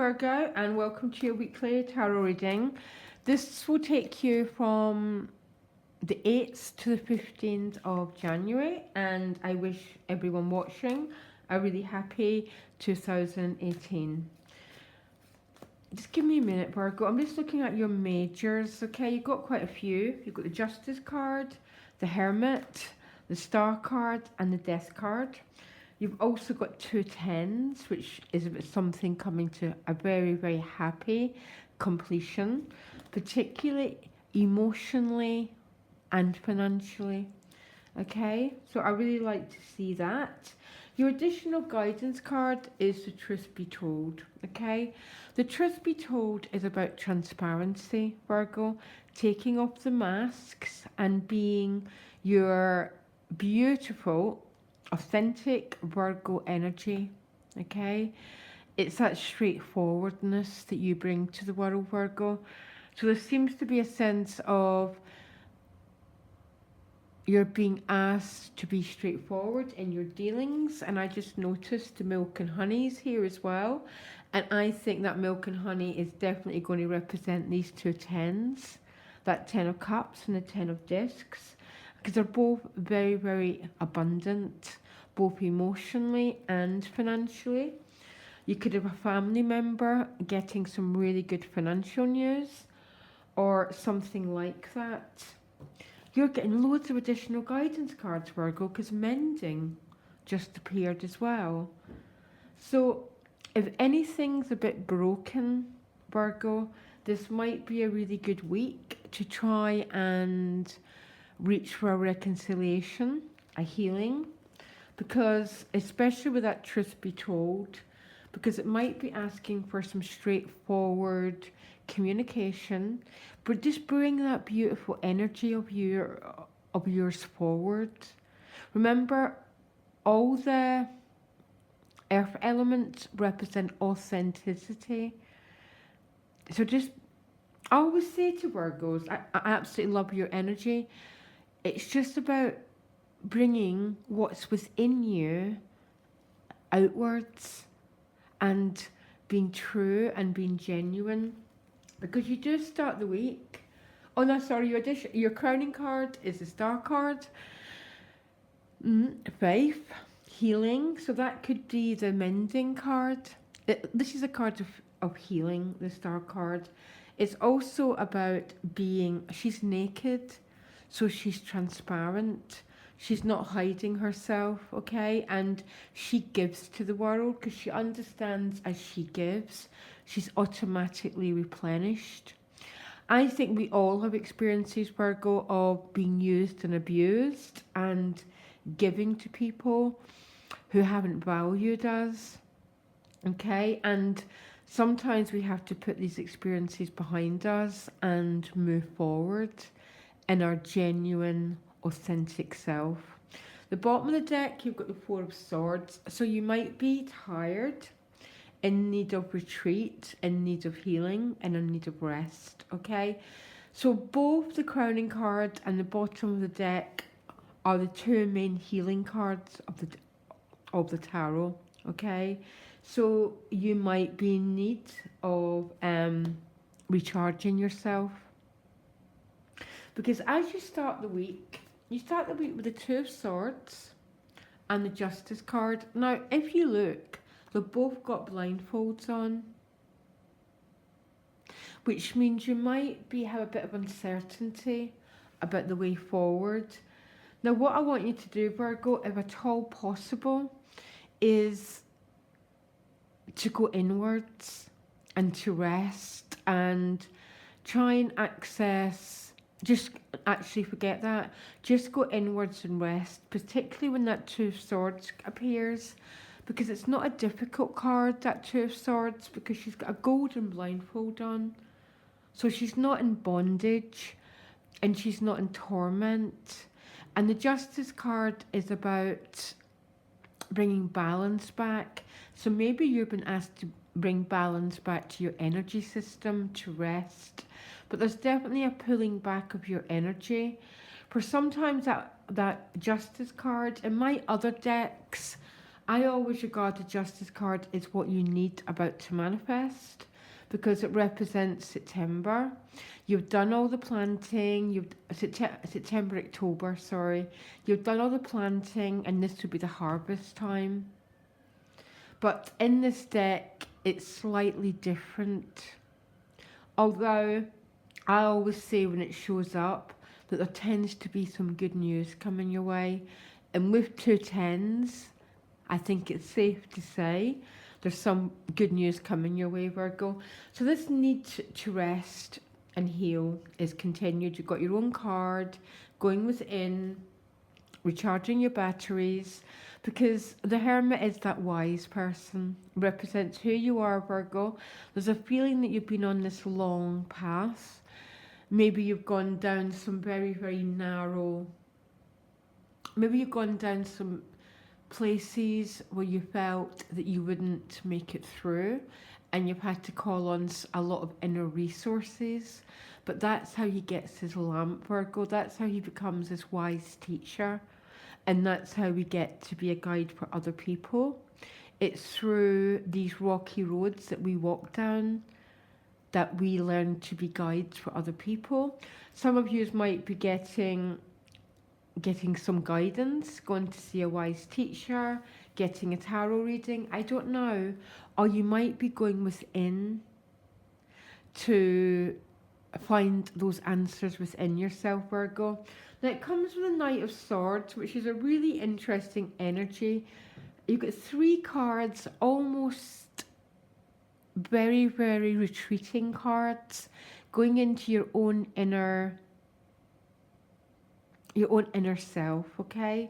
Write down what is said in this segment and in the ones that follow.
Virgo, and welcome to your weekly tarot reading. This will take you from the 8th to the 15th of January, and I wish everyone watching a really happy 2018. Just give me a minute, Virgo. I'm just looking at your majors, okay? You've got quite a few. You've got the Justice card, the Hermit, the Star card, and the Death card. You've also got two tens, which is something coming to a very, very happy completion, particularly emotionally and financially. Okay, so I really like to see that. Your additional guidance card is the Truth Be Told. Okay, the Truth Be Told is about transparency, Virgo, taking off the masks and being your beautiful authentic Virgo energy. Okay, it's that straightforwardness that you bring to the world, Virgo. So there seems to be a sense of you're being asked to be straightforward in your dealings, and I just noticed the milk and honeys here as well, and I think that milk and honey is definitely going to represent these two tens, that 10 of cups and the 10 of discs, because they're both very, very abundant, both emotionally and financially. You could have a family member getting some really good financial news or something like that. You're getting loads of additional guidance cards, Virgo, because mending just appeared as well. So if anything's a bit broken, Virgo, this might be a really good week to try and reach for a reconciliation, a healing, because especially with that Truth Be Told, because it might be asking for some straightforward communication, but just bring that beautiful energy of yours forward. Remember, all the earth elements represent authenticity. So just, I always say to Virgos, I absolutely love your energy. It's just about bringing what's within you outwards and being true and being genuine, because you do start the week. Oh no, sorry, your crowning card is the Star card. Faith, healing, so that could be the mending card. This is a card of healing, the Star card. It's also about being, she's naked, so she's transparent. She's not hiding herself, okay? And she gives to the world because she understands as she gives, she's automatically replenished. I think we all have experiences, Virgo, of being used and abused and giving to people who haven't valued us, okay? And sometimes we have to put these experiences behind us and move forward in our genuine, authentic self. The bottom of the deck, you've got the Four of Swords. So you might be tired, in need of retreat, in need of healing, and in need of rest, okay? So both the crowning card and the bottom of the deck are the two main healing cards of the tarot, okay? So you might be in need of recharging yourself, because as you start the week with the Two of Swords and the Justice card. Now, if you look, they've both got blindfolds on, which means you might have a bit of uncertainty about the way forward. Now, what I want you to do, Virgo, if at all possible, is to go inwards and to rest and try and access, just actually forget that, just go inwards and rest, particularly when that Two of Swords appears, because it's not a difficult card, that Two of Swords, because she's got a golden blindfold on, so she's not in bondage and she's not in torment. And the Justice card is about bringing balance back. So maybe you've been asked to bring balance back to your energy system, to rest, but there's definitely a pulling back of your energy. For sometimes that Justice card, in my other decks, I always regard the Justice card as what you need about to manifest because it represents September. You've done all the planting, September, October, sorry. You've done all the planting and this would be the harvest time. But in this deck, it's slightly different. Although I always say when it shows up that there tends to be some good news coming your way. And with 2 10s, I think it's safe to say there's some good news coming your way, Virgo. So this need to rest and heal is continued. You've got your own card, going within, recharging your batteries, because the Hermit is that wise person, represents who you are, Virgo. There's a feeling that you've been on this long path. Maybe you've gone down some very, very narrow, maybe you've gone down some places where you felt that you wouldn't make it through and you've had to call on a lot of inner resources. But that's how he gets his lamp, Virgo. That's how he becomes this wise teacher. And that's how we get to be a guide for other people. It's through these rocky roads that we walk down that we learn to be guides for other people. Some of you might be getting some guidance, going to see a wise teacher, getting a tarot reading, I don't know. Or you might be going within to find those answers within yourself, Virgo. Now it comes with a Knight of Swords, which is a really interesting energy. You've got 3 cards, almost very, very retreating cards, going into your own inner self, okay?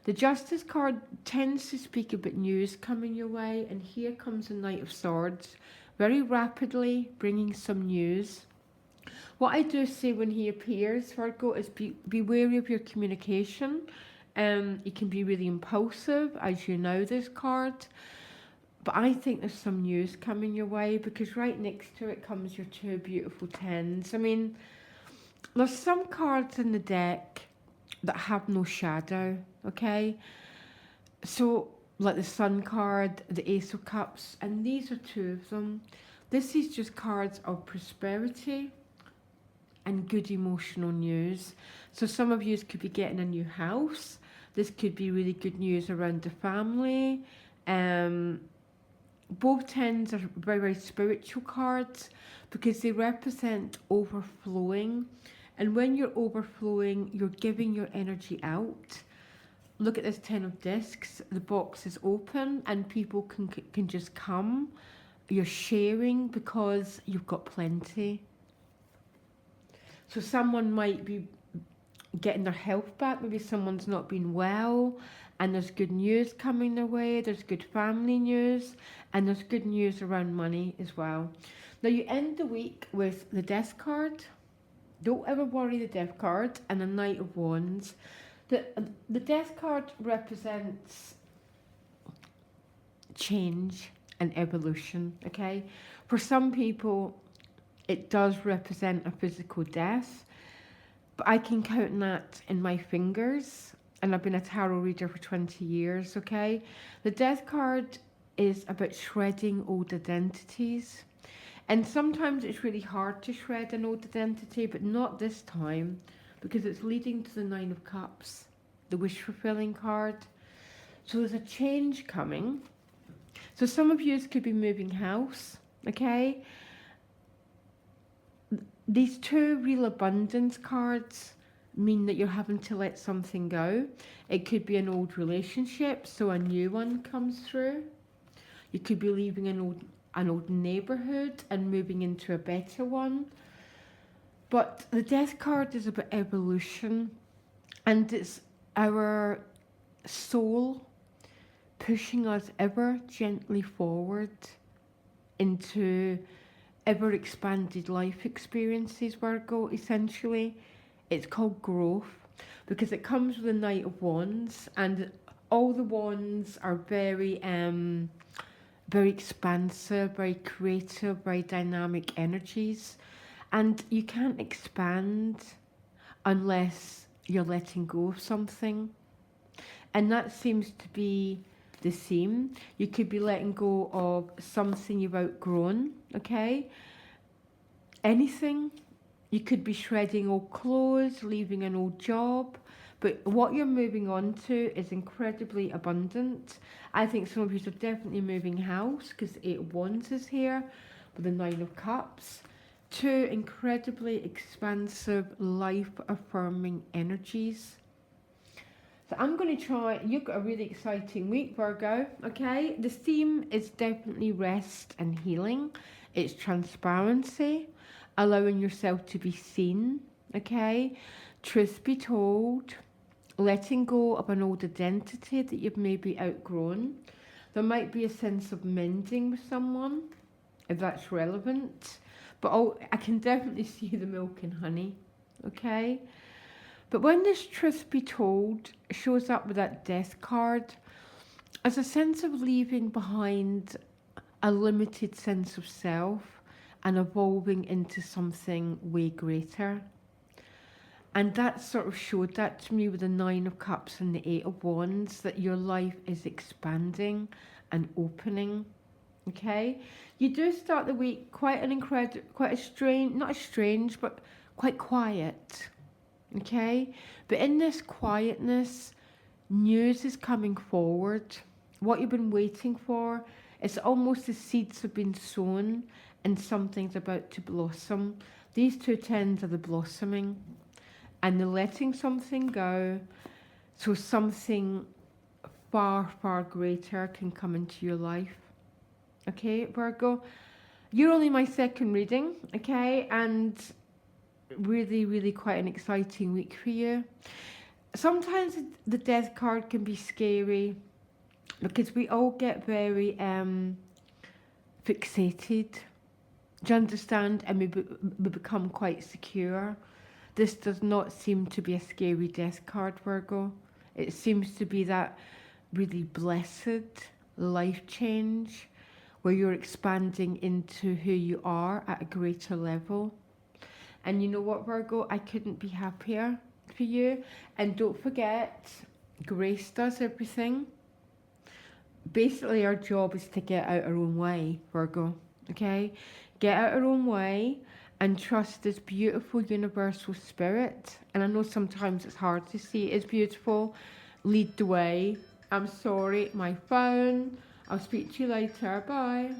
The Justice card tends to speak about news coming your way, and here comes the Knight of Swords, very rapidly bringing some news. What I do say when he appears, Virgo, is be wary of your communication. You can be really impulsive, as you know this card. But I think there's some news coming your way, because right next to it comes your 2 beautiful 10s. I mean, there's some cards in the deck that have no shadow, okay? So, like the Sun card, the Ace of Cups, and these are 2 of them. This is just cards of prosperity and good emotional news. So some of you could be getting a new house. This could be really good news around the family. Both 10s are very, very spiritual cards because they represent overflowing. And when you're overflowing, you're giving your energy out. Look at this 10 of discs. The box is open and people can just come. You're sharing because you've got plenty. So someone might be getting their health back. Maybe someone's not been well and there's good news coming their way. There's good family news and there's good news around money as well. Now you end the week with the Death card. Don't ever worry the Death card, and the Knight of Wands. The Death card represents change and evolution, okay? For some people, it does represent a physical death, but I can count that in my fingers, and I've been a tarot reader for 20 years, okay? The Death card is about shredding old identities. And sometimes it's really hard to shred an old identity, but not this time, because it's leading to the 9 of Cups, the wish-fulfilling card. So there's a change coming. So some of you could be moving house, okay? These 2 real abundance cards mean that you're having to let something go. It could be an old relationship, so a new one comes through. You could be leaving an old neighbourhood and moving into a better one. But the Death card is about evolution, and it's our soul pushing us ever gently forward into ever expanded life experiences, Virgo, essentially. It's called growth because it comes with the Knight of Wands, and all the wands are very expansive, very creative, very dynamic energies. And you can't expand unless you're letting go of something. And that seems to be the seam. You could be letting go of something you've outgrown, okay? Anything. You could be shredding old clothes, leaving an old job, but what you're moving on to is incredibly abundant. I think some of you are definitely moving house because 8 of Wands is here with the 9 of Cups. 2 incredibly expansive, life-affirming energies. So I'm going to try, you've got a really exciting week, Virgo, okay? The theme is definitely rest and healing. It's transparency, allowing yourself to be seen, okay? Truth be told, letting go of an old identity that you've maybe outgrown. There might be a sense of mending with someone, if that's relevant. But I can definitely see the milk and honey, okay? But when this truth be told shows up with that death card, as a sense of leaving behind a limited sense of self and evolving into something way greater. And that sort of showed that to me with the 9 of Cups and the 8 of Wands, that your life is expanding and opening. Okay, you do start the week quite a strange, not as strange, but quite quiet. Okay, but in this quietness, news is coming forward. What you've been waiting for, it's almost the seeds have been sown and something's about to blossom. These 2 tens are the blossoming and the letting something go, so something far, far greater can come into your life. Okay, Virgo, you're only my second reading, okay, and really, really quite an exciting week for you. Sometimes the death card can be scary because we all get very fixated. Do you understand? And we become quite secure. This does not seem to be a scary death card, Virgo. It seems to be that really blessed life change where you're expanding into who you are at a greater level. And you know what, Virgo? I couldn't be happier for you. And don't forget, grace does everything. Basically, our job is to get out our own way, Virgo. Okay? Get out our own way and trust this beautiful universal spirit. And I know sometimes it's hard to see it as beautiful. Lead the way. I'm sorry, my phone. I'll speak to you later. Bye.